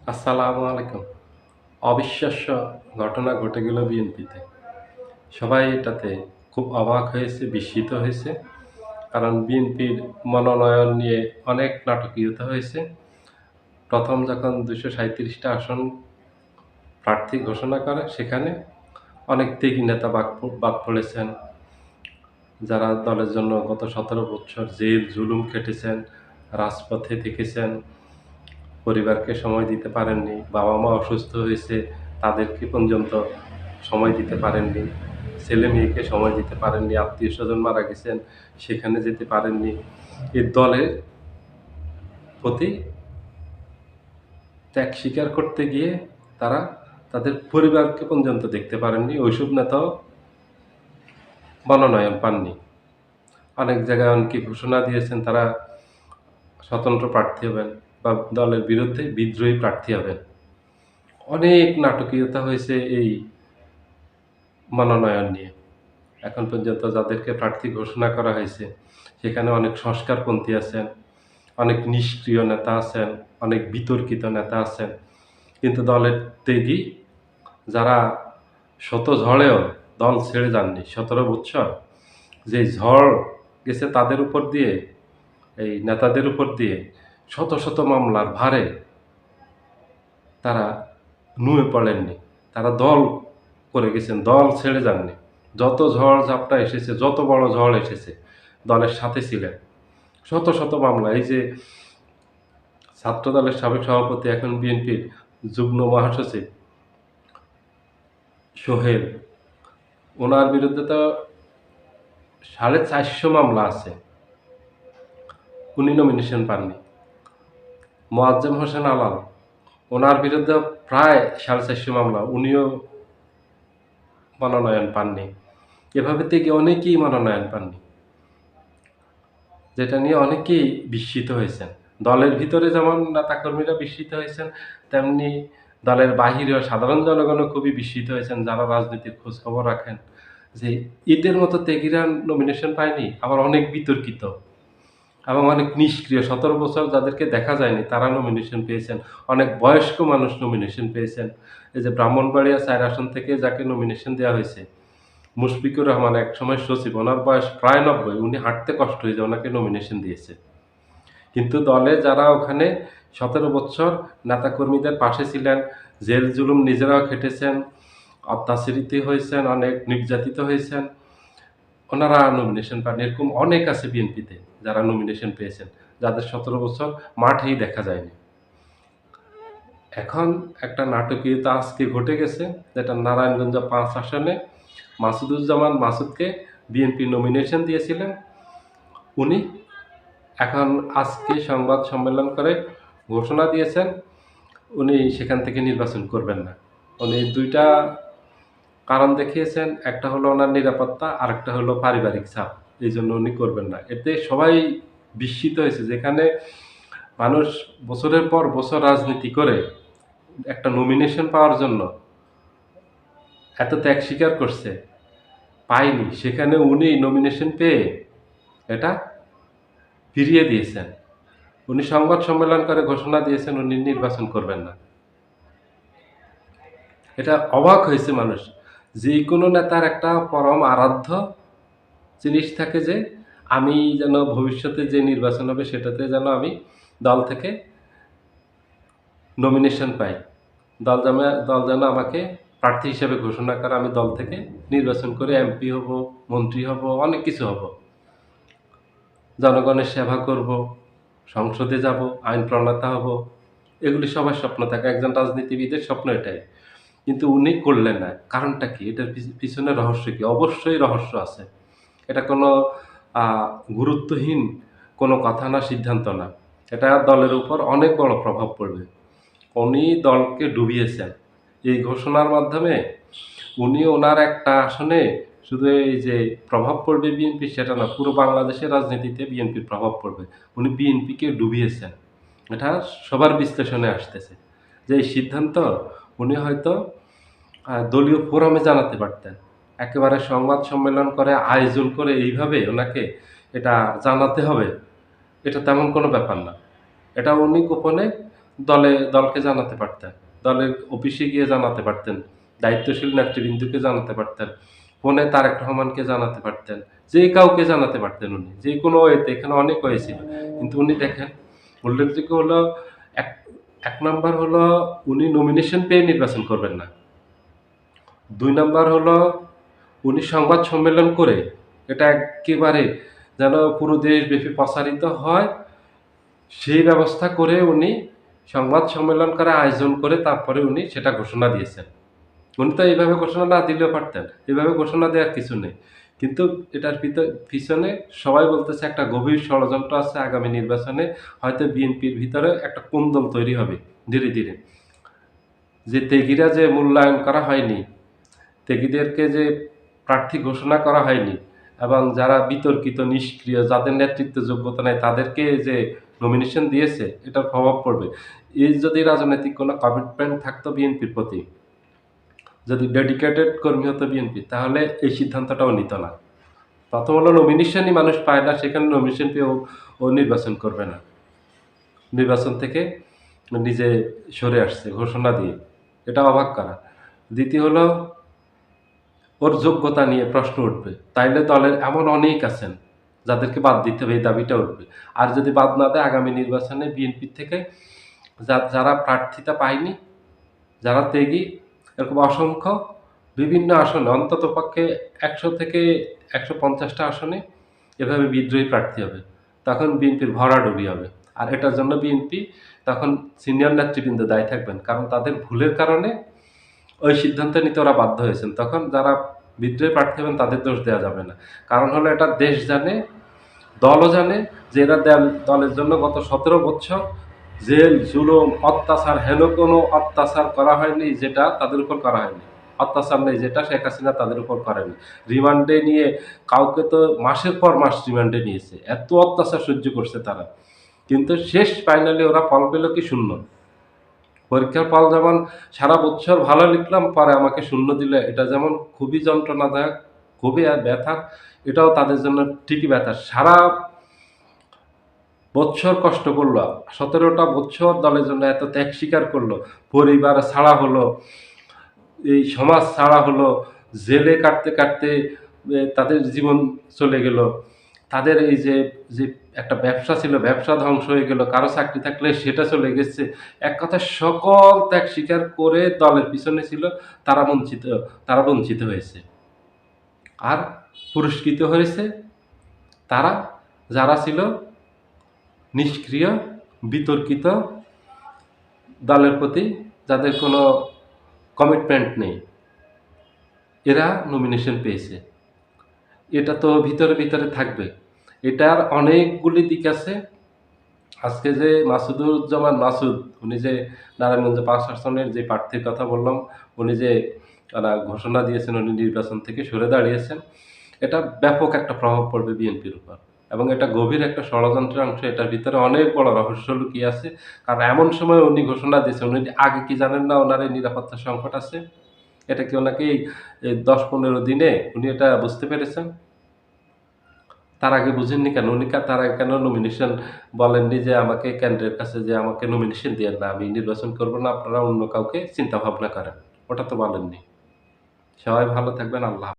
আসসালামু আলাইকুম। অবিশ্বাস্য ঘটনা ঘটে গেল বিএনপিতে। সবাই এটাতে খুব অবাক হয়েছে, বিস্মিত হয়েছে। কারণ বিএনপির মনোনয়ন নিয়ে অনেক নাটকীয়তা হয়েছে। ১ম যখন ২৩৭ টা আসন প্রার্থী ঘোষণা করে, সেখানে অনেক ত্যাগী নেতা বাদ পড়েছেন। যারা দলের জন্য গত ১৭ বৎসর জেল জুলুম খেটেছেন, রাজপথে থেকেছেন, পরিবারকে সময় দিতে পারেননি, বাবা-মা অসুস্থ হয়েছে, তাদেরকে পর্যন্ত সময় দিতে পারেননি, ছেলে-মেয়েকে সময় দিতে পারেননি, আত্মীয়স্বজন মারা গেছেন, সেখানে যেতে পারেননি। এই দলের প্রতি ত্যাগ স্বীকার করতে গিয়ে তারা তাদের পরিবারকে পর্যন্ত দেখতে পারেননি। ওইসব নেতাও মনোনয়ন পাননি। অনেক জায়গায় এমনকি ঘোষণা দিয়েছেন তারা স্বতন্ত্র প্রার্থী হবেন বা দলের বিরুদ্ধে বিদ্রোহী প্রার্থী হবেন। অনেক নাটকীয়তা হয়েছে এই মনোনয়ন নিয়ে। এখন পর্যন্ত যাদেরকে প্রার্থী ঘোষণা করা হয়েছে, সেখানে অনেক সংস্কারপন্থী আছেন, অনেক নিষ্ক্রিয় নেতা আছেন, অনেক বিতর্কিত নেতা আছেন। কিন্তু দলের ত্যাগী যারা শত ঝড়েও দল ছেড়ে যাননি। ১৭ বৎসর যে ঝড় গেছে তাদের উপর দিয়ে, এই নেতাদের উপর দিয়ে শত, শত মামলার ভারে তারা নুয়ে পড়েননি। তারা দল করে গেছেন, দল ছেড়ে যাননি। যত ঝড়-ঝাপটা এসেছে, যত বড় ঝড় এসেছে, দলের সাথে ছিলেন। শত, শত মামলা। এই যে ছাত্রদলের সাবেক সভাপতি, এখন বিএনপির যুগ্ম মহাসচিব সোহেল, উনার বিরুদ্ধে তো ৪৫০ মামলা আছে। উনি নমিনেশন পাননি। মোয়াজ্জেম হোসেন আলাল, উনার বিরুদ্ধে প্রায় ৪৫০ মামলা। উনিও মনোনয়ন পাননি। এভাবে থেকে অনেকেই মনোনয়ন পাননি। যেটা নিয়ে অনেকেই বিস্মিত হয়েছেন। দলের ভিতরে যেমন নেতাকর্মীরা বিস্মিত হয়েছেন, তেমনি দলের বাহিরেও সাধারণ জনগণও খুবই বিস্মিত হয়েছেন, যারা রাজনীতির খোঁজখবর রাখেন। যে এদের মতো ত্যাগীরা নমিনেশন পায়নি, আবার অনেক বিতর্কিত এবং অনেক নিষ্ক্রিয় ১৭ বছর যাদেরকে দেখা যায়নি তারা নমিনেশন পেয়েছেন। অনেক বয়স্ক মানুষ নমিনেশন পেয়েছেন। এই যে ব্রাহ্মণবাড়িয়া ৪ আসন থেকে যাকে নমিনেশন দেওয়া হয়েছে, মুশফিকুর রহমান, একসময় সচিব, ওনার বয়স প্রায় ৯০, উনি হাঁটতে কষ্ট হয়ে যায়, ওনাকে নমিনেশন দিয়েছে। কিন্তু দলে যারা ওখানে ১৭ বৎসর নেতাকর্মীদের পাশে ছিলেন, জেল-জুলুম নিজেরাও খেটেছেন, অত্যাচারিত হয়েছেন, অনেক নির্যাতিত হয়েছেন, ওনারা নমিনেশন পান। এরকম অনেক আছে বিএনপিতে যারা নমিনেশন পেয়েছেন, যাদের ১৭ বছর মাঠেই দেখা যায়নি। এখন একটা নাটকীয়তা আজকে ঘটে গেছে, যেটা নারায়ণগঞ্জ ৫ আসনে মাসুদুজ্জামান মাসুদকে বিএনপি নমিনেশন দিয়েছিলেন। উনি এখন আজকে সংবাদ সম্মেলন করে ঘোষণা দিয়েছেন, উনি সেখান থেকে নির্বাচন করবেন না। উনি ২ টা কারণ দেখিয়েছেন। একটা হলো ওনার নিরাপত্তা, আরেকটা হলো পারিবারিক চাপ। এইজন্য উনি করবেন না। এতে সবাই বিস্মিত হয়েছে, যেখানে মানুষ বছরের পর বছর রাজনীতি করে একটা নমিনেশন পাওয়ার জন্য এত ত্যাগ স্বীকার করছে, পায়নি। সেখানে উনি নমিনেশন পেয়ে এটা ফিরিয়ে দিয়েছেন। উনি সংবাদ সম্মেলন করে ঘোষণা দিয়েছেন উনি নির্বাচন করবেন না। এটা অবাক হয়েছে মানুষ। যেকোনো নেতার একটা পরম আরাধ্য জিনিস থাকে যে, আমি যেন ভবিষ্যতে যে নির্বাচন হবে সেটাতে যেন আমি দল থেকে নমিনেশন পাই। দল যেন আমাকে প্রার্থী হিসেবে ঘোষণা করে, আমি দল থেকে নির্বাচন করে এমপি হব, মন্ত্রী হব, অনেক কিছু হব। জনগণের সেবা করব, সংসদে যাব, আইন প্রণেতা হব। এগুলি সবার স্বপ্ন থাকে। একজন রাজনীতিবিদের স্বপ্ন এটাই। কিন্তু উনি করলেন না। কারণটা কি? এটার পিছনে রহস্য কি? অবশ্যই রহস্য আছে। এটা কোনো আ গুরুত্বহীন কোনো কথা না, সিদ্ধান্ত না। এটা দলের উপর অনেক বড় প্রভাব পড়বে। উনি দলকে ডুবিয়েছেন। এই ঘোষণার মাধ্যমে উনি ওনার একটা আসনে শুধু এই যে প্রভাব পড়বে বিএনপির সেটা না, পুরো বাংলাদেশের রাজনীতিতে বিএনপির প্রভাব পড়বে। উনি বিএনপিকে ডুবিয়েছেন। এটা সবার বিশ্লেষণে আসতেছে। যে এই সিদ্ধান্ত উনি হয়তো দলীয় ফোরামে জানাতে পারতেন। একেবারে সংবাদ সম্মেলন করে, আয়োজন করে এইভাবে উনাকে এটা জানাতে হবে, এটা তেমন কোনো ব্যাপার না। এটা উনি গোপনে দলকে জানাতে পারতেন। দলের অফিসে গিয়ে জানাতে পারতেন। দায়িত্বশীল নেতৃবৃন্দকে জানাতে পারতেন। ফোনে তারেক রহমানকে জানাতে পারতেন। যে কাউকে জানাতে পারতেন উনি। যেকোনো ওয়েতে এখানে অনেক ওয়ে ছিল। কিন্তু উনি দেখেন উল্লেখযোগ্য হলো এক ১ নাম্বার হলো উনি নমিনেশন পেয়ে নির্বাচন করবেন না। ২ নাম্বার হলো উনি সংবাদ সম্মেলন করে এটা এক্কেবারে যেন পুরো দেশব্যাপী প্রচারিত হয়, সেই ব্যবস্থা করে উনি সংবাদ সম্মেলন করার আয়োজন করে তারপরে উনি সেটা ঘোষণা দিয়েছেন। উনি তো এইভাবে ঘোষণা না দিলেও পারতেন। এভাবে ঘোষণা দেওয়ার কিছু নেই। কিন্তু এটার পিছনে সবাই বলতেছে একটা গভীর ষড়যন্ত্র আছে আগামী নির্বাচনে হয়তো বিএনপির ভিতরে একটা কোন্দল তৈরি হবে ধীরে, ধীরে। যে তেগিরা যে মূল্যায়ন করা হয়নি, তেগিদেরকে যে প্রার্থী ঘোষণা করা হয়নি এবং যারা বিতর্কিত, নিষ্ক্রিয়, যাদের নেতৃত্ব যোগ্যতা নাই তাদেরকে যে নমিনেশন দিয়েছে এটার প্রভাব পড়বে। এই যদি রাজনৈতিক কোনো কমিটমেন্ট থাকতো বিএনপির প্রতি, যদি ডেডিকেটেড কর্মী হতো বিএনপি তাহলে এই সিদ্ধান্তটাও নিত না। প্রথম হলো নমিনেশনই মানুষ পায় না, সেখানে নমিনেশন পেয়েও ও নির্বাচন করবে না। নির্বাচন থেকে নিজে সরে আসছে ঘোষণা দিয়ে। এটা অবাক করা। দ্বিতীয় হলো ওর যোগ্যতা নিয়ে প্রশ্ন উঠবে। তাইলে দলের এমন অনেক আছেন যাদেরকে বাদ দিতে হবে এই দাবিটা উঠবে। আর যদি বাদ না দেয় আগামী নির্বাচনে বিএনপি থেকে যারা প্রার্থিতা পায়নি, যারা ত্যাগী এরকম অসংখ্য বিভিন্ন আসনে অন্ততপক্ষে ১০০ থেকে ১৫০ টা আসনে এভাবে বিদ্রোহী প্রার্থী হবে। তখন বিএনপির ভরাডুবি হবে। আর এটার জন্য বিএনপি তখন সিনিয়র নেতৃবৃন্দ দায়ী থাকবেন। কারণ তাদের ভুলের কারণে ওই সিদ্ধান্ত নিতে ওরা বাধ্য হয়েছেন। তখন যারা বিদ্রোহী প্রার্থী হবেন তাদের দোষ দেয়া যাবে না। কারণ হলো এটা দেশ জানে, দলও জানে যে এরা দলের জন্য গত ১৭ বৎসর জেল, জুলুম, অত্যাচার হেন কোনো অত্যাচার করা হয়নি যেটা তাদের উপর করা হয়নি। অত্যাচার নেই যেটা শেখ হাসিনা তাদের উপর করেনি। রিমান্ডে নিয়ে কাউকে তো মাসের পর মাস রিমান্ডে নিয়েছে। এত অত্যাচার সহ্য করছে তারা। কিন্তু শেষ ফাইনালি ওরা ফল পেল কি? শূন্য। পরীক্ষার ফল যেমন সারা বৎসর ভালো লিখলাম, পরে আমাকে শূন্য দিলে এটা যেমন খুবই যন্ত্রণাদায়ক, খুবই ব্যথার, এটাও তাদের জন্য ঠিকই ব্যথার। সারা বৎসর কষ্ট করলো, ১৭টা বৎসর দলের জন্য এত ত্যাগ স্বীকার করলো, পরিবার ছাড়া হলো, এই সমাজ ছাড়া হলো, জেলে কাটতে, কাটতে তাদের জীবন চলে গেল। তাদের এই যে, যে একটা ব্যবসা ছিল, ব্যবসা ধ্বংস হয়ে গেল। কারো চাকরি থাকলে সেটা চলে গেছে। এক কথায় সকল ত্যাগ স্বীকার করে দলের পিছনে ছিল, তারা তারা বঞ্চিত হয়েছে। আর পুরস্কৃত হয়েছে তারা যারা ছিল নিষ্ক্রিয়, বিতর্কিত, দলের প্রতি যাদের কোনো কমিটমেন্ট নেই। এরা নমিনেশন পেয়েছে। এটা তো ভিতরে, ভিতরে থাকবে। এটার অনেকগুলি দিক আছে। আজকে যে মাসুদুজ্জামান মাসুদ, উনি যে নারায়ণগঞ্জে ৫ আসনের যে প্রার্থীর কথা বললাম, উনি যে ঘোষণা দিয়েছেন উনি নির্বাচন থেকে সরে দাঁড়িয়েছেন, এটা ব্যাপক একটা প্রভাব পড়বে বিএনপির উপর। এবং এটা গভীর একটা ষড়যন্ত্রের অংশ। এটার ভিতরে অনেক বড় রহস্য লুকিয়ে আছে। কারণ এমন সময় উনি ঘোষণা দিয়েছেন, উনি আগে কি জানেন না ওনার এই নিরাপত্তা সংকট আছে? এটা কি ওনাকে এই ১০-১৫ দিনে উনি এটা বুঝতে পেরেছেন? তার আগে বুঝেননি কেন? উনি তার আগে কেন নমিনেশন বলেননি যে আমাকে কেন্দ্রের কাছে যে আমাকে নমিনেশন দিয়েন না, আমি নির্বাচন করব না, আপনারা অন্য কাউকে চিন্তা ভাবনা করেন। ওটা তো বলেননি। সবাই ভালো থাকবেন। আল্লাহ